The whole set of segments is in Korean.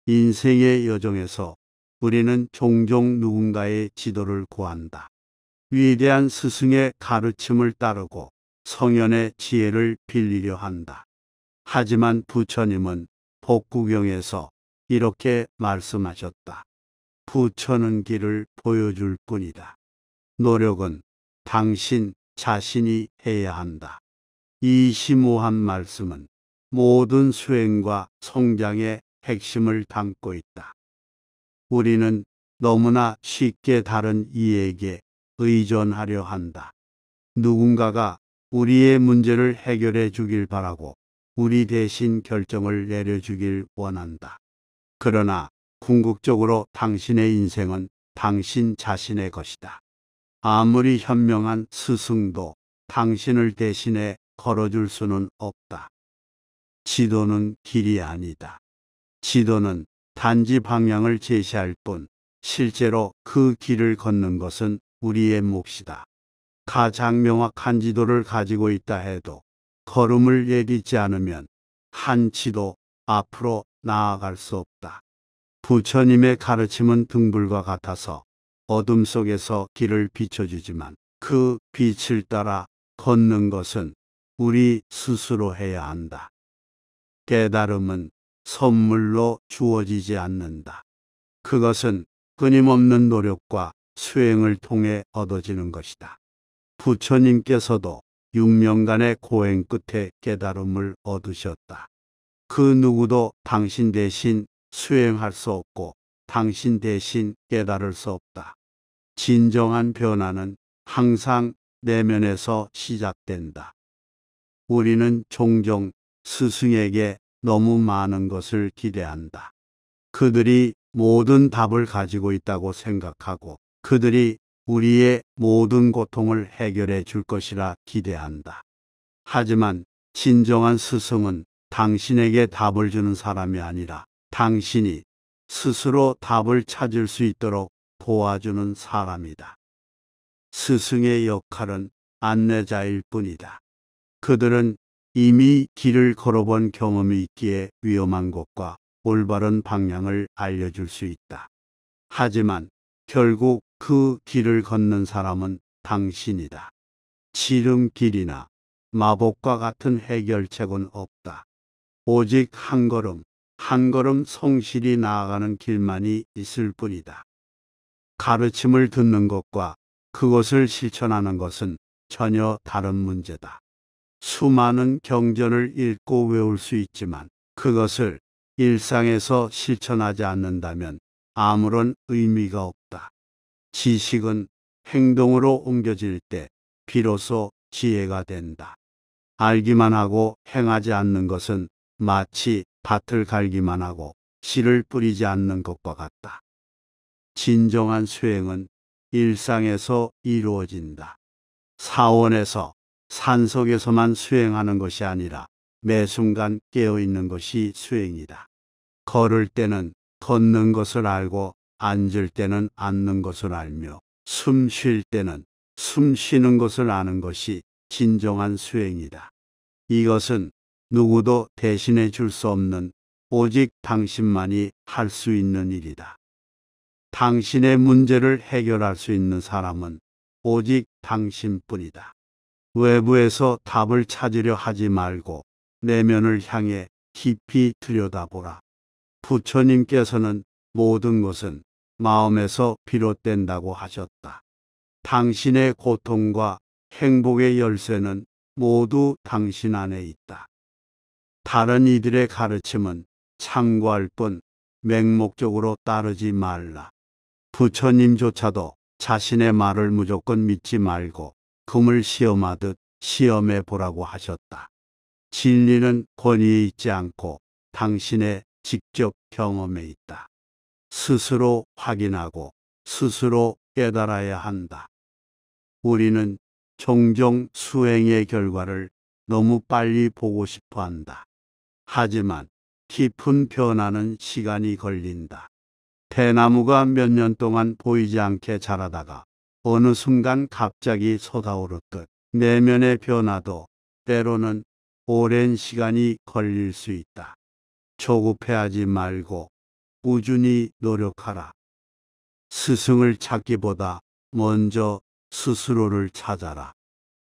인생의 여정에서 우리는 종종 누군가의 지도를 구한다. 위대한 스승의 가르침을 따르고 성현의 지혜를 빌리려 한다. 하지만 부처님은 법구경에서 이렇게 말씀하셨다. 부처는 길을 보여줄 뿐이다. 노력은 당신 자신이 해야 한다. 이 심오한 말씀은 모든 수행과 성장의 핵심을 담고 있다. 우리는 너무나 쉽게 다른 이에게 의존하려 한다. 누군가가 우리의 문제를 해결해 주길 바라고 우리 대신 결정을 내려주길 원한다. 그러나 궁극적으로 당신의 인생은 당신 자신의 것이다. 아무리 현명한 스승도 당신을 대신해 걸어줄 수는 없다. 지도는 길이 아니다. 지도는 단지 방향을 제시할 뿐 실제로 그 길을 걷는 것은 우리의 몫이다. 가장 명확한 지도를 가지고 있다 해도 걸음을 내딛지 않으면 한치도 앞으로 나아갈 수 없다. 부처님의 가르침은 등불과 같아서 어둠 속에서 길을 비춰주지만 그 빛을 따라 걷는 것은 우리 스스로 해야 한다. 깨달음은 선물로 주어지지 않는다. 그것은 끊임없는 노력과 수행을 통해 얻어지는 것이다. 부처님께서도 6년간의 고행 끝에 깨달음을 얻으셨다. 그 누구도 당신 대신 수행할 수 없고 당신 대신 깨달을 수 없다. 진정한 변화는 항상 내면에서 시작된다. 우리는 종종 스승에게 너무 많은 것을 기대한다. 그들이 모든 답을 가지고 있다고 생각하고 그들이 우리의 모든 고통을 해결해 줄 것이라 기대한다. 하지만 진정한 스승은 당신에게 답을 주는 사람이 아니라 당신이 스스로 답을 찾을 수 있도록 도와주는 사람이다. 스승의 역할은 안내자일 뿐이다. 그들은 이미 길을 걸어본 경험이 있기에 위험한 곳과 올바른 방향을 알려줄 수 있다. 하지만 결국 그 길을 걷는 사람은 당신이다. 지름길이나 마법과 같은 해결책은 없다. 오직 한 걸음, 한 걸음 성실히 나아가는 길만이 있을 뿐이다. 가르침을 듣는 것과 그것을 실천하는 것은 전혀 다른 문제다. 수많은 경전을 읽고 외울 수 있지만 그것을 일상에서 실천하지 않는다면 아무런 의미가 없다. 지식은 행동으로 옮겨질 때 비로소 지혜가 된다. 알기만 하고 행하지 않는 것은 마치 밭을 갈기만 하고 씨를 뿌리지 않는 것과 같다. 진정한 수행은 일상에서 이루어진다. 사원에서 산속에서만 수행하는 것이 아니라 매 순간 깨어있는 것이 수행이다. 걸을 때는 걷는 것을 알고 앉을 때는 앉는 것을 알며 숨 쉴 때는 숨 쉬는 것을 아는 것이 진정한 수행이다. 이것은 누구도 대신해 줄 수 없는 오직 당신만이 할 수 있는 일이다. 당신의 문제를 해결할 수 있는 사람은 오직 당신뿐이다. 외부에서 답을 찾으려 하지 말고 내면을 향해 깊이 들여다보라. 부처님께서는 모든 것은 마음에서 비롯된다고 하셨다. 당신의 고통과 행복의 열쇠는 모두 당신 안에 있다. 다른 이들의 가르침은 참고할 뿐 맹목적으로 따르지 말라. 부처님조차도 자신의 말을 무조건 믿지 말고 금을 시험하듯 시험해 보라고 하셨다. 진리는 권위에 있지 않고 당신의 직접 경험에 있다. 스스로 확인하고 스스로 깨달아야 한다. 우리는 종종 수행의 결과를 너무 빨리 보고 싶어 한다. 하지만 깊은 변화는 시간이 걸린다. 대나무가 몇 년 동안 보이지 않게 자라다가 어느 순간 갑자기 솟아오르듯 내면의 변화도 때로는 오랜 시간이 걸릴 수 있다. 조급해하지 말고 꾸준히 노력하라. 스승을 찾기보다 먼저 스스로를 찾아라.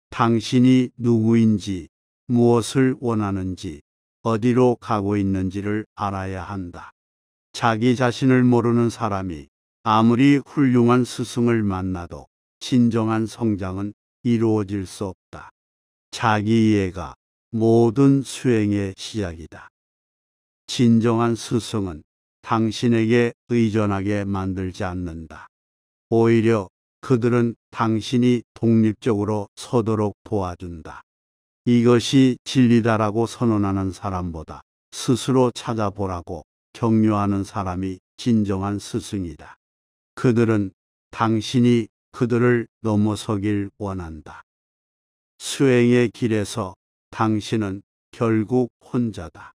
당신이 누구인지, 무엇을 원하는지, 어디로 가고 있는지를 알아야 한다. 자기 자신을 모르는 사람이 아무리 훌륭한 스승을 만나도 진정한 성장은 이루어질 수 없다. 자기 이해가 모든 수행의 시작이다. 진정한 스승은 당신에게 의존하게 만들지 않는다. 오히려 그들은 당신이 독립적으로 서도록 도와준다. 이것이 진리다라고 선언하는 사람보다 스스로 찾아보라고 격려하는 사람이 진정한 스승이다. 그들은 당신이 그들을 넘어서길 원한다. 수행의 길에서 당신은 결국 혼자다.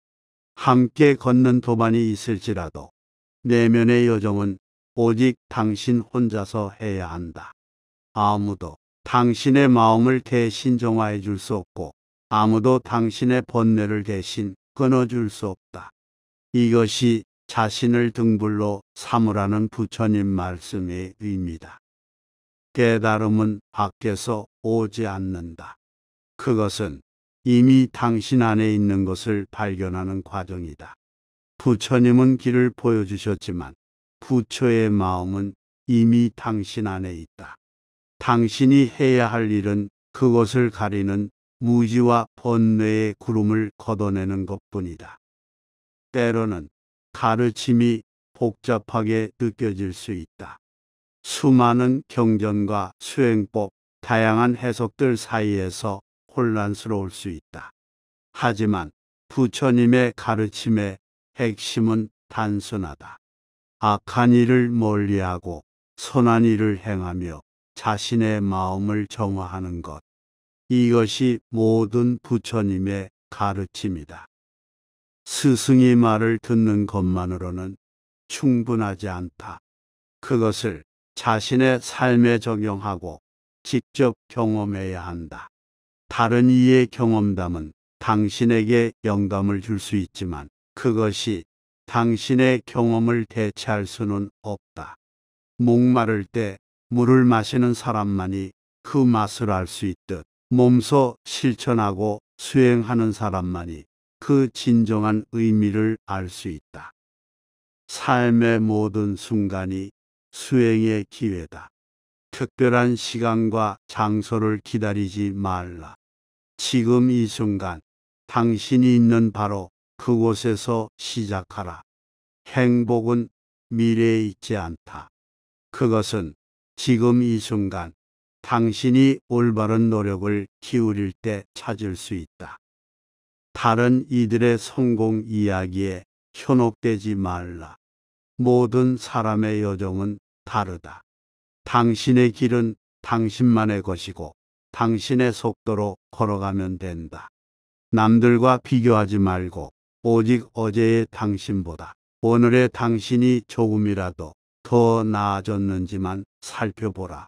함께 걷는 도반이 있을지라도 내면의 여정은 오직 당신 혼자서 해야 한다. 아무도 당신의 마음을 대신 정화해 줄 수 없고 아무도 당신의 번뇌를 대신 끊어줄 수 없다. 이것이 자신을 등불로 삼으라는 부처님 말씀의 의미다. 깨달음은 밖에서 오지 않는다. 그것은 이미 당신 안에 있는 것을 발견하는 과정이다. 부처님은 길을 보여주셨지만 부처의 마음은 이미 당신 안에 있다. 당신이 해야 할 일은 그것을 가리는 무지와 번뇌의 구름을 걷어내는 것뿐이다. 때로는 가르침이 복잡하게 느껴질 수 있다. 수많은 경전과 수행법, 다양한 해석들 사이에서 혼란스러울 수 있다. 하지만 부처님의 가르침의 핵심은 단순하다. 악한 일을 멀리하고 선한 일을 행하며 자신의 마음을 정화하는 것. 이것이 모든 부처님의 가르침이다. 스승의 말을 듣는 것만으로는 충분하지 않다. 그것을 자신의 삶에 적용하고 직접 경험해야 한다. 다른 이의 경험담은 당신에게 영감을 줄 수 있지만 그것이 당신의 경험을 대체할 수는 없다. 목마를 때 물을 마시는 사람만이 그 맛을 알 수 있듯 몸소 실천하고 수행하는 사람만이 그 진정한 의미를 알 수 있다. 삶의 모든 순간이 수행의 기회다. 특별한 시간과 장소를 기다리지 말라. 지금 이 순간 당신이 있는 바로 그곳에서 시작하라. 행복은 미래에 있지 않다. 그것은 지금 이 순간 당신이 올바른 노력을 기울일 때 찾을 수 있다. 다른 이들의 성공 이야기에 현혹되지 말라. 모든 사람의 여정은 다르다. 당신의 길은 당신만의 것이고 당신의 속도로 걸어가면 된다. 남들과 비교하지 말고 오직 어제의 당신보다 오늘의 당신이 조금이라도 더 나아졌는지만 살펴보라.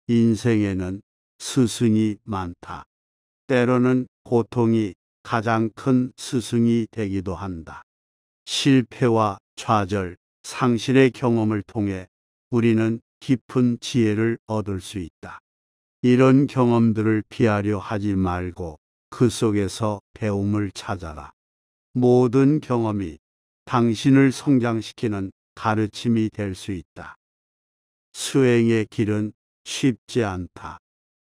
인생에는 스승이 많다. 때로는 고통이 가장 큰 스승이 되기도 한다. 실패와 좌절, 상실의 경험을 통해 우리는 깊은 지혜를 얻을 수 있다. 이런 경험들을 피하려 하지 말고 그 속에서 배움을 찾아라. 모든 경험이 당신을 성장시키는 가르침이 될 수 있다. 수행의 길은 쉽지 않다.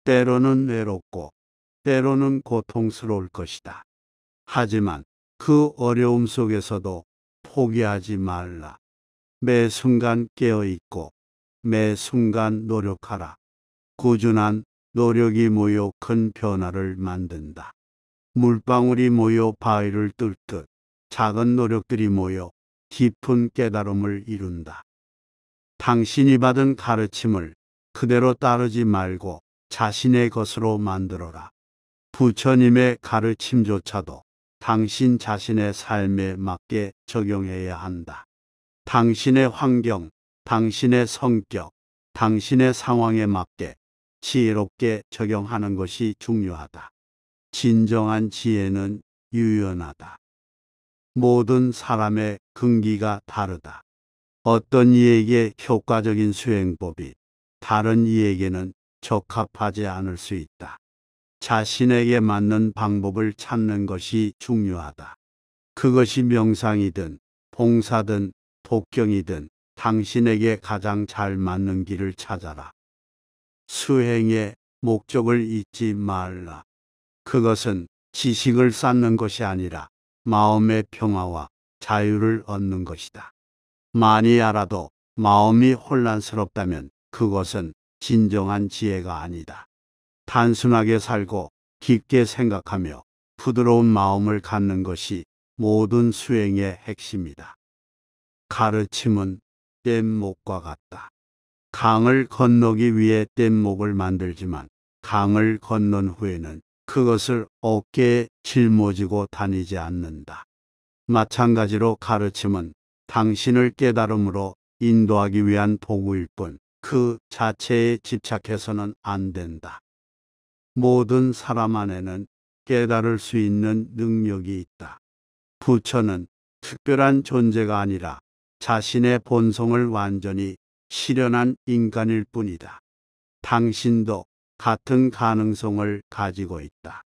때로는 외롭고 때로는 고통스러울 것이다. 하지만 그 어려움 속에서도 포기하지 말라. 매 순간 깨어있고 매 순간 노력하라. 꾸준한 노력이 모여 큰 변화를 만든다. 물방울이 모여 바위를 뚫듯 작은 노력들이 모여 깊은 깨달음을 이룬다. 당신이 받은 가르침을 그대로 따르지 말고 자신의 것으로 만들어라. 부처님의 가르침조차도 당신 자신의 삶에 맞게 적용해야 한다. 당신의 환경, 당신의 성격, 당신의 상황에 맞게 지혜롭게 적용하는 것이 중요하다. 진정한 지혜는 유연하다. 모든 사람의 근기가 다르다. 어떤 이에게 효과적인 수행법이 다른 이에게는 적합하지 않을 수 있다. 자신에게 맞는 방법을 찾는 것이 중요하다. 그것이 명상이든 봉사든 독경이든 당신에게 가장 잘 맞는 길을 찾아라. 수행의 목적을 잊지 말라. 그것은 지식을 쌓는 것이 아니라 마음의 평화와 자유를 얻는 것이다. 많이 알아도 마음이 혼란스럽다면 그것은 진정한 지혜가 아니다. 단순하게 살고 깊게 생각하며 부드러운 마음을 갖는 것이 모든 수행의 핵심이다. 가르침은 뗏목과 같다. 강을 건너기 위해 뗏목을 만들지만 강을 건넌 후에는 그것을 어깨에 짊어지고 다니지 않는다. 마찬가지로 가르침은 당신을 깨달음으로 인도하기 위한 도구일 뿐 그 자체에 집착해서는 안 된다. 모든 사람 안에는 깨달을 수 있는 능력이 있다. 부처는 특별한 존재가 아니라 자신의 본성을 완전히 실현한 인간일 뿐이다. 당신도 같은 가능성을 가지고 있다.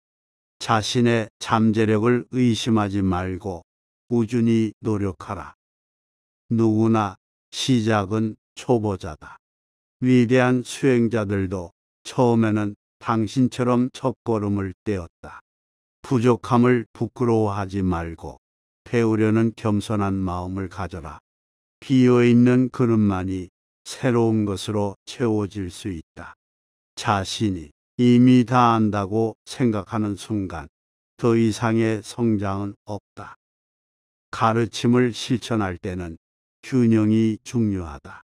자신의 잠재력을 의심하지 말고 꾸준히 노력하라. 누구나 시작은 초보자다. 위대한 수행자들도 처음에는 당신처럼 첫걸음을 떼었다. 부족함을 부끄러워하지 말고 배우려는 겸손한 마음을 가져라. 비어있는 그릇만이 새로운 것으로 채워질 수 있다. 자신이 이미 다 안다고 생각하는 순간 더 이상의 성장은 없다. 가르침을 실천할 때는 균형이 중요하다.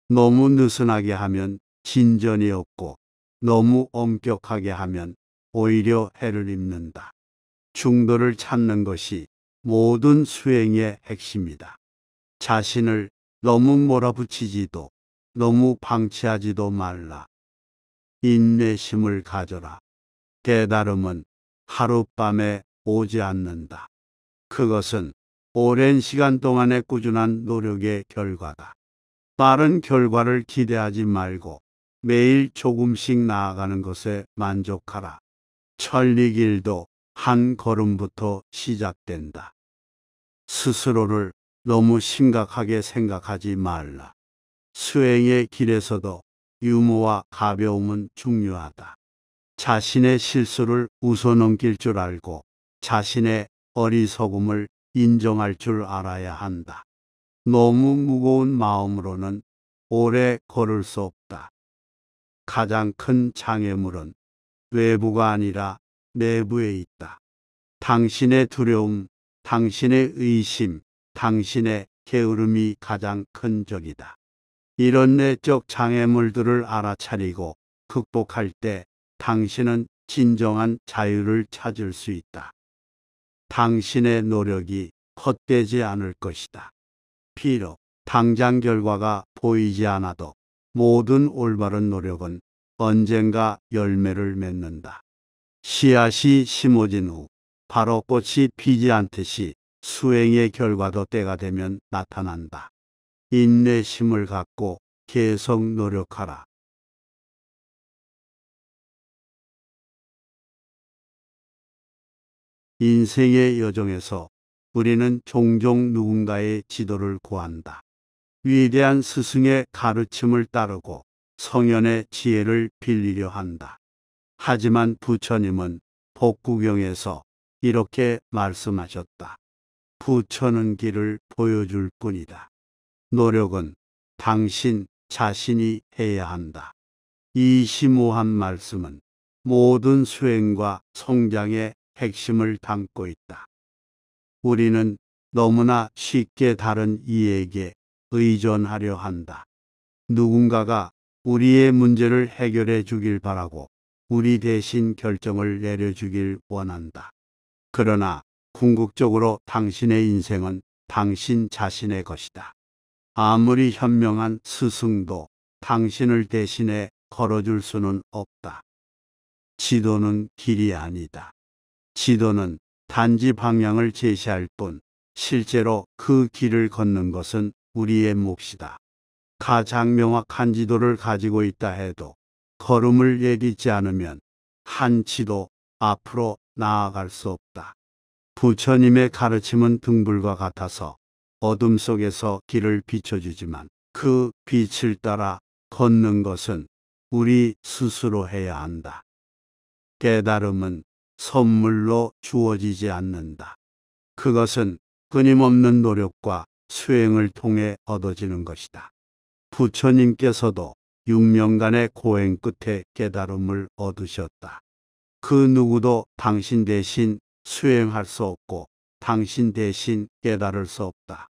너무 느슨하게 하면 진전이 없고 너무 엄격하게 하면 오히려 해를 입는다. 중도를 찾는 것이 모든 수행의 핵심이다. 자신을 너무 몰아붙이지도 너무 방치하지도 말라. 인내심을 가져라. 깨달음은 하룻밤에 오지 않는다. 그것은 오랜 시간 동안의 꾸준한 노력의 결과다. 빠른 결과를 기대하지 말고 매일 조금씩 나아가는 것에 만족하라. 천리길도 한 걸음부터 시작된다. 스스로를 너무 심각하게 생각하지 말라. 수행의 길에서도 유머와 가벼움은 중요하다. 자신의 실수를 웃어넘길 줄 알고 자신의 어리석음을 인정할 줄 알아야 한다. 너무 무거운 마음으로는 오래 걸을 수 없다. 가장 큰 장애물은 외부가 아니라 내부에 있다. 당신의 두려움, 당신의 의심, 당신의 게으름이 가장 큰 적이다. 이런 내적 장애물들을 알아차리고 극복할 때 당신은 진정한 자유를 찾을 수 있다. 당신의 노력이 헛되지 않을 것이다. 비록 당장 결과가 보이지 않아도 모든 올바른 노력은 언젠가 열매를 맺는다. 씨앗이 심어진 후 바로 꽃이 피지 않듯이 수행의 결과도 때가 되면 나타난다. 인내심을 갖고 계속 노력하라. 인생의 여정에서 우리는 종종 누군가의 지도를 구한다. 위대한 스승의 가르침을 따르고 성현의 지혜를 빌리려 한다. 하지만 부처님은 법구경에서 이렇게 말씀하셨다. 부처는 길을 보여줄 뿐이다. 노력은 당신 자신이 해야 한다. 이 심오한 말씀은 모든 수행과 성장의 핵심을 담고 있다. 우리는 너무나 쉽게 다른 이에게 의존하려 한다. 누군가가 우리의 문제를 해결해 주길 바라고 우리 대신 결정을 내려주길 원한다. 그러나 궁극적으로 당신의 인생은 당신 자신의 것이다. 아무리 현명한 스승도 당신을 대신해 걸어줄 수는 없다. 지도는 길이 아니다. 지도는 단지 방향을 제시할 뿐 실제로 그 길을 걷는 것은 우리의 몫이다. 가장 명확한 지도를 가지고 있다 해도 걸음을 내딛지 않으면 한치도 앞으로 나아갈 수 없다. 부처님의 가르침은 등불과 같아서 어둠 속에서 길을 비춰주지만 그 빛을 따라 걷는 것은 우리 스스로 해야 한다. 깨달음은 선물로 주어지지 않는다. 그것은 끊임없는 노력과 수행을 통해 얻어지는 것이다. 부처님께서도 6년간의 고행 끝에 깨달음을 얻으셨다. 그 누구도 당신 대신 수행할 수 없고 당신 대신 깨달을 수 없다.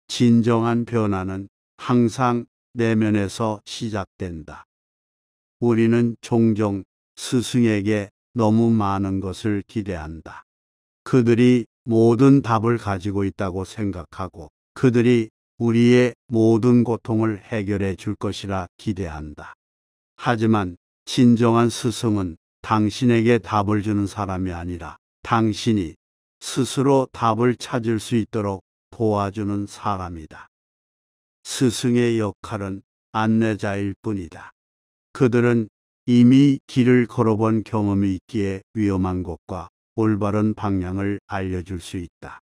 진정한 변화는 항상 내면에서 시작된다. 우리는 종종 스승에게 너무 많은 것을 기대한다. 그들이 모든 답을 가지고 있다고 생각하고 그들이 우리의 모든 고통을 해결해 줄 것이라 기대한다. 하지만 진정한 스승은 당신에게 답을 주는 사람이 아니라 당신이 스스로 답을 찾을 수 있도록 도와주는 사람이다. 스승의 역할은 안내자일 뿐이다. 그들은 이미 길을 걸어본 경험이 있기에 위험한 곳과 올바른 방향을 알려줄 수 있다.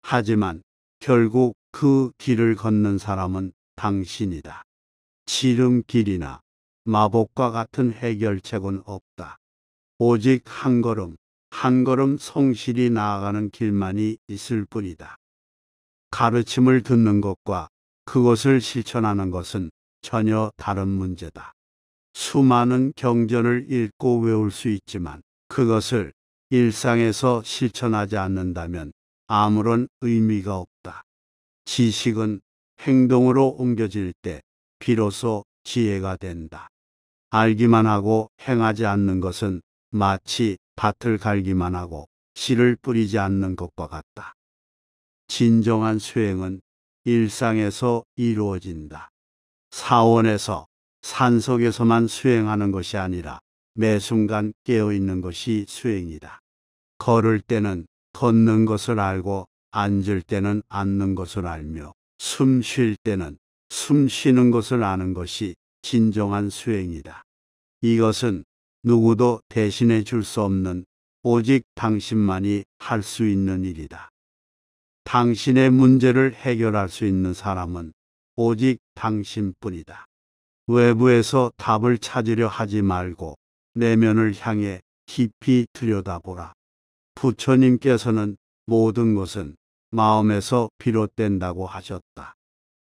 하지만 결국 그 길을 걷는 사람은 당신이다. 지름길이나 마법과 같은 해결책은 없다. 오직 한 걸음, 한 걸음 성실히 나아가는 길만이 있을 뿐이다. 가르침을 듣는 것과 그것을 실천하는 것은 전혀 다른 문제다. 수많은 경전을 읽고 외울 수 있지만 그것을 일상에서 실천하지 않는다면 아무런 의미가 없다. 지식은 행동으로 옮겨질 때 비로소 지혜가 된다. 알기만 하고 행하지 않는 것은 마치 밭을 갈기만 하고 씨를 뿌리지 않는 것과 같다. 진정한 수행은 일상에서 이루어진다. 사원에서 산속에서만 수행하는 것이 아니라 매 순간 깨어있는 것이 수행이다. 걸을 때는 걷는 것을 알고 앉을 때는 앉는 것을 알며 숨 쉴 때는 숨 쉬는 것을 아는 것이 진정한 수행이다. 이것은 누구도 대신해 줄 수 없는 오직 당신만이 할 수 있는 일이다. 당신의 문제를 해결할 수 있는 사람은 오직 당신뿐이다. 외부에서 답을 찾으려 하지 말고 내면을 향해 깊이 들여다보라. 부처님께서는 모든 것은 마음에서 비롯된다고 하셨다.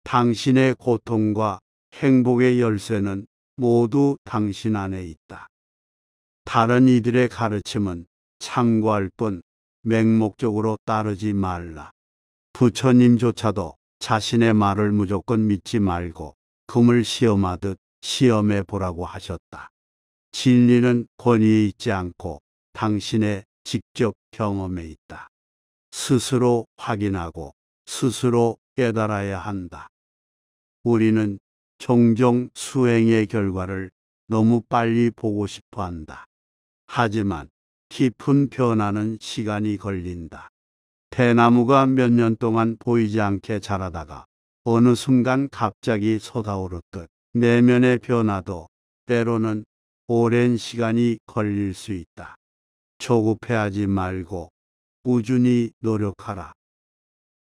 당신의 고통과 행복의 열쇠는 모두 당신 안에 있다. 다른 이들의 가르침은 참고할 뿐 맹목적으로 따르지 말라. 부처님조차도 자신의 말을 무조건 믿지 말고 금을 시험하듯 시험해 보라고 하셨다. 진리는 권위에 있지 않고 당신의 직접 경험에 있다. 스스로 확인하고 스스로 깨달아야 한다. 우리는 종종 수행의 결과를 너무 빨리 보고 싶어 한다. 하지만 깊은 변화는 시간이 걸린다. 대나무가 몇 년 동안 보이지 않게 자라다가 어느 순간 갑자기 솟아오르듯 내면의 변화도 때로는 오랜 시간이 걸릴 수 있다. 조급해하지 말고 꾸준히 노력하라.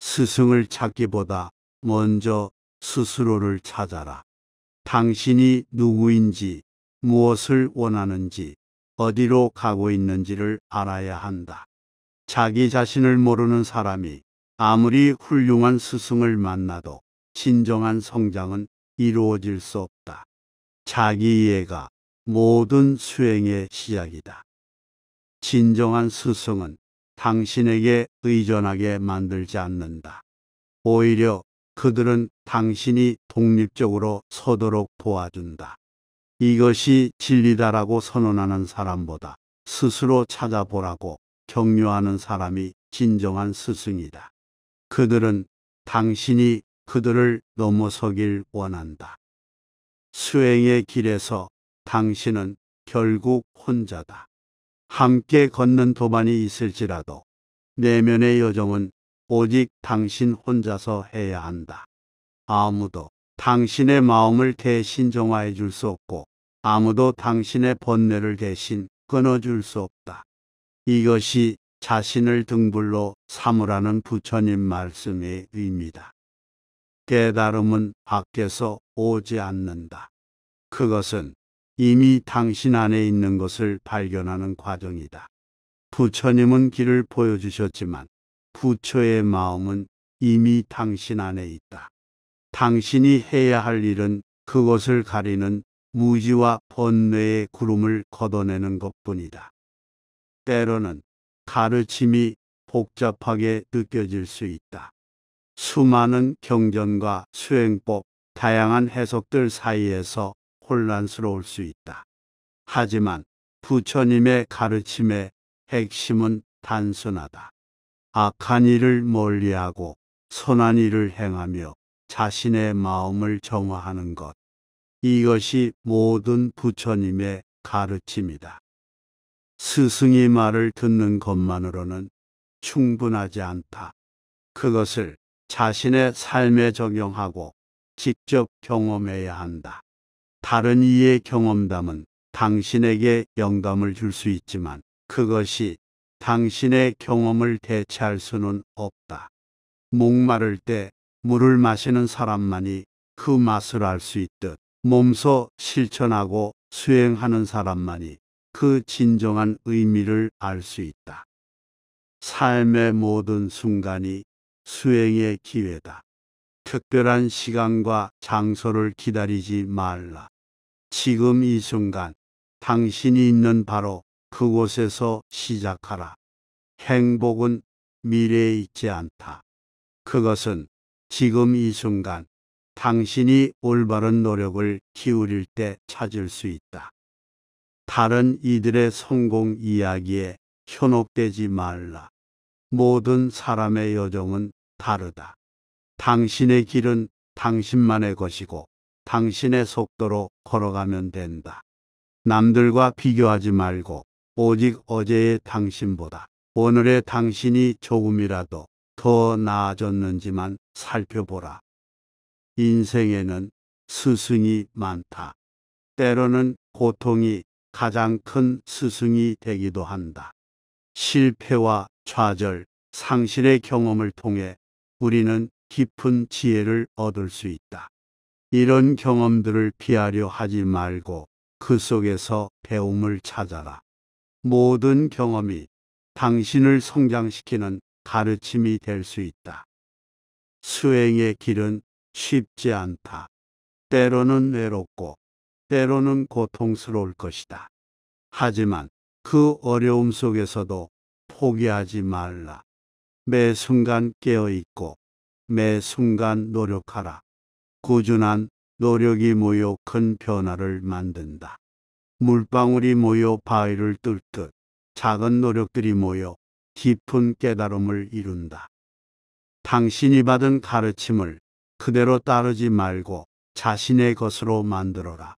스승을 찾기보다 먼저 스스로를 찾아라. 당신이 누구인지, 무엇을 원하는지, 어디로 가고 있는지를 알아야 한다. 자기 자신을 모르는 사람이 아무리 훌륭한 스승을 만나도 진정한 성장은 이루어질 수 없다. 자기 이해가 모든 수행의 시작이다. 진정한 스승은 당신에게 의존하게 만들지 않는다. 오히려 그들은 당신이 독립적으로 서도록 도와준다. 이것이 진리다라고 선언하는 사람보다 스스로 찾아보라고 격려하는 사람이 진정한 스승이다. 그들은 당신이 그들을 넘어서길 원한다. 수행의 길에서 당신은 결국 혼자다. 함께 걷는 도반이 있을지라도 내면의 여정은 오직 당신 혼자서 해야 한다. 아무도 당신의 마음을 대신 정화해 줄 수 없고 아무도 당신의 번뇌를 대신 끊어줄 수 없다. 이것이 자신을 등불로 삼으라는 부처님 말씀의 의미다. 깨달음은 밖에서 오지 않는다. 그것은 이미 당신 안에 있는 것을 발견하는 과정이다. 부처님은 길을 보여주셨지만 부처의 마음은 이미 당신 안에 있다. 당신이 해야 할 일은 그것을 가리는 무지와 번뇌의 구름을 걷어내는 것뿐이다. 때로는 가르침이 복잡하게 느껴질 수 있다. 수많은 경전과 수행법, 다양한 해석들 사이에서 혼란스러울 수 있다. 하지만 부처님의 가르침의 핵심은 단순하다. 악한 일을 멀리하고 선한 일을 행하며 자신의 마음을 정화하는 것. 이것이 모든 부처님의 가르침이다. 스승의 말을 듣는 것만으로는 충분하지 않다. 그것을 자신의 삶에 적용하고 직접 경험해야 한다. 다른 이의 경험담은 당신에게 영감을 줄 수 있지만 그것이 당신의 경험을 대체할 수는 없다. 목마를 때 물을 마시는 사람만이 그 맛을 알 수 있듯 몸소 실천하고 수행하는 사람만이 그 진정한 의미를 알 수 있다. 삶의 모든 순간이 수행의 기회다. 특별한 시간과 장소를 기다리지 말라. 지금 이 순간 당신이 있는 바로 그곳에서 시작하라. 행복은 미래에 있지 않다. 그것은 지금 이 순간 당신이 올바른 노력을 기울일 때 찾을 수 있다. 다른 이들의 성공 이야기에 현혹되지 말라. 모든 사람의 여정은 다르다. 당신의 길은 당신만의 것이고 당신의 속도로 걸어가면 된다. 남들과 비교하지 말고 오직 어제의 당신보다 오늘의 당신이 조금이라도 더 나아졌는지만 살펴보라. 인생에는 스승이 많다. 때로는 고통이 가장 큰 스승이 되기도 한다. 실패와 좌절, 상실의 경험을 통해 우리는 깊은 지혜를 얻을 수 있다. 이런 경험들을 피하려 하지 말고 그 속에서 배움을 찾아라. 모든 경험이 당신을 성장시키는 가르침이 될 수 있다. 수행의 길은 쉽지 않다. 때로는 외롭고 때로는 고통스러울 것이다. 하지만 그 어려움 속에서도 포기하지 말라. 매 순간 깨어있고 매 순간 노력하라. 꾸준한 노력이 모여 큰 변화를 만든다. 물방울이 모여 바위를 뚫듯 작은 노력들이 모여 깊은 깨달음을 이룬다. 당신이 받은 가르침을 그대로 따르지 말고 자신의 것으로 만들어라.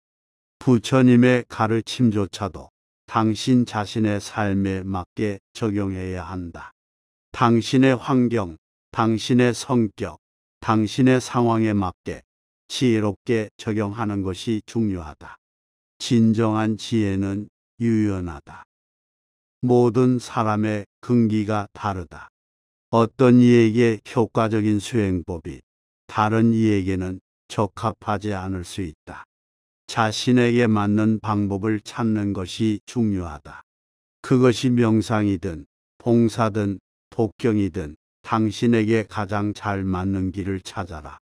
부처님의 가르침조차도 당신 자신의 삶에 맞게 적용해야 한다. 당신의 환경, 당신의 성격, 당신의 상황에 맞게 지혜롭게 적용하는 것이 중요하다. 진정한 지혜는 유연하다. 모든 사람의 근기가 다르다. 어떤 이에게 효과적인 수행법이 다른 이에게는 적합하지 않을 수 있다. 자신에게 맞는 방법을 찾는 것이 중요하다. 그것이 명상이든 봉사든 독경이든 당신에게 가장 잘 맞는 길을 찾아라.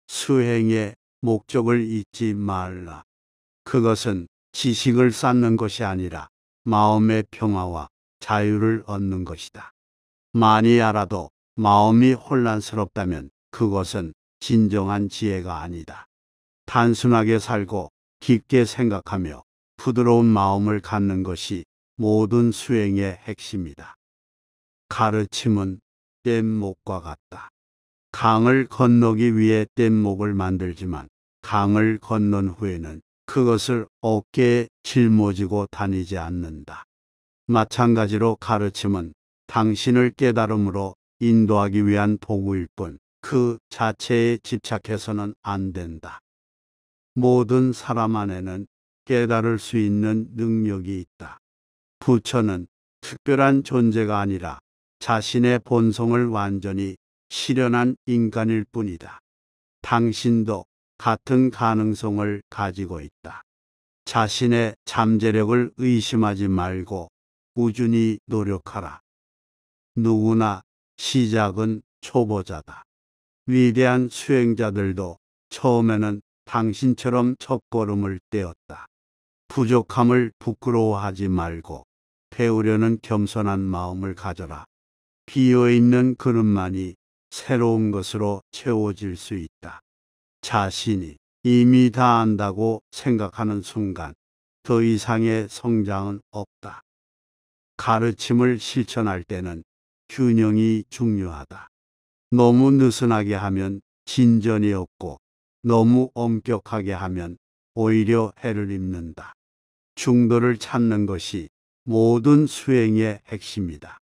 수행의 목적을 잊지 말라. 그것은 지식을 쌓는 것이 아니라 마음의 평화와 자유를 얻는 것이다. 많이 알아도 마음이 혼란스럽다면 그것은 진정한 지혜가 아니다. 단순하게 살고 깊게 생각하며 부드러운 마음을 갖는 것이 모든 수행의 핵심이다. 가르침은 뗏목과 같다. 강을 건너기 위해 뗏목을 만들지만 강을 건넌 후에는 그것을 어깨에 짊어지고 다니지 않는다. 마찬가지로 가르침은 당신을 깨달음으로 인도하기 위한 도구일 뿐 그 자체에 집착해서는 안 된다. 모든 사람 안에는 깨달을 수 있는 능력이 있다. 부처는 특별한 존재가 아니라 자신의 본성을 완전히 실현한 인간일 뿐이다. 당신도 같은 가능성을 가지고 있다. 자신의 잠재력을 의심하지 말고 꾸준히 노력하라. 누구나 시작은 초보자다. 위대한 수행자들도 처음에는 당신처럼 첫걸음을 떼었다. 부족함을 부끄러워하지 말고 배우려는 겸손한 마음을 가져라. 비어있는 그릇만이 새로운 것으로 채워질 수 있다. 자신이 이미 다 안다고 생각하는 순간 더 이상의 성장은 없다. 가르침을 실천할 때는 균형이 중요하다. 너무 느슨하게 하면 진전이 없고 너무 엄격하게 하면 오히려 해를 입는다. 중도를 찾는 것이 모든 수행의 핵심이다.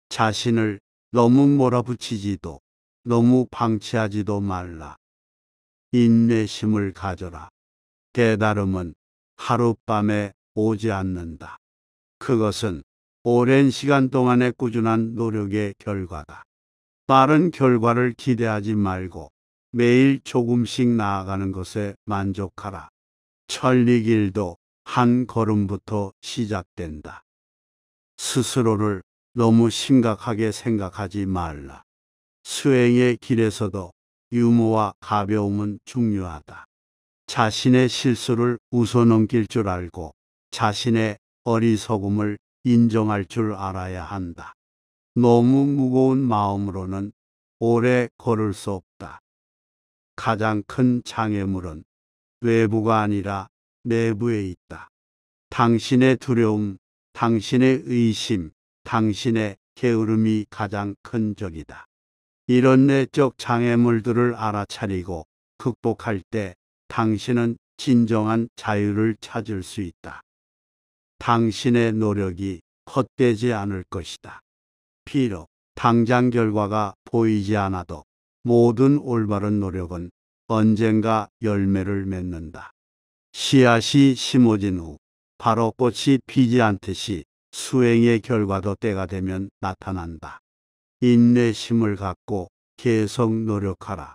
자신을 너무 몰아붙이지도 너무 방치하지도 말라. 인내심을 가져라. 깨달음은 하룻밤에 오지 않는다. 그것은 오랜 시간 동안의 꾸준한 노력의 결과다. 빠른 결과를 기대하지 말고 매일 조금씩 나아가는 것에 만족하라. 천리길도 한 걸음부터 시작된다. 스스로를 너무 심각하게 생각하지 말라. 수행의 길에서도 유머와 가벼움은 중요하다. 자신의 실수를 웃어넘길 줄 알고 자신의 어리석음을 인정할 줄 알아야 한다. 너무 무거운 마음으로는 오래 걸을 수 없다. 가장 큰 장애물은 외부가 아니라 내부에 있다. 당신의 두려움, 당신의 의심, 당신의 게으름이 가장 큰 적이다. 이런 내적 장애물들을 알아차리고 극복할 때 당신은 진정한 자유를 찾을 수 있다. 당신의 노력이 헛되지 않을 것이다. 비록 당장 결과가 보이지 않아도 모든 올바른 노력은 언젠가 열매를 맺는다. 씨앗이 심어진 후 바로 꽃이 피지 않듯이 수행의 결과도 때가 되면 나타난다. 인내심을 갖고 계속 노력하라.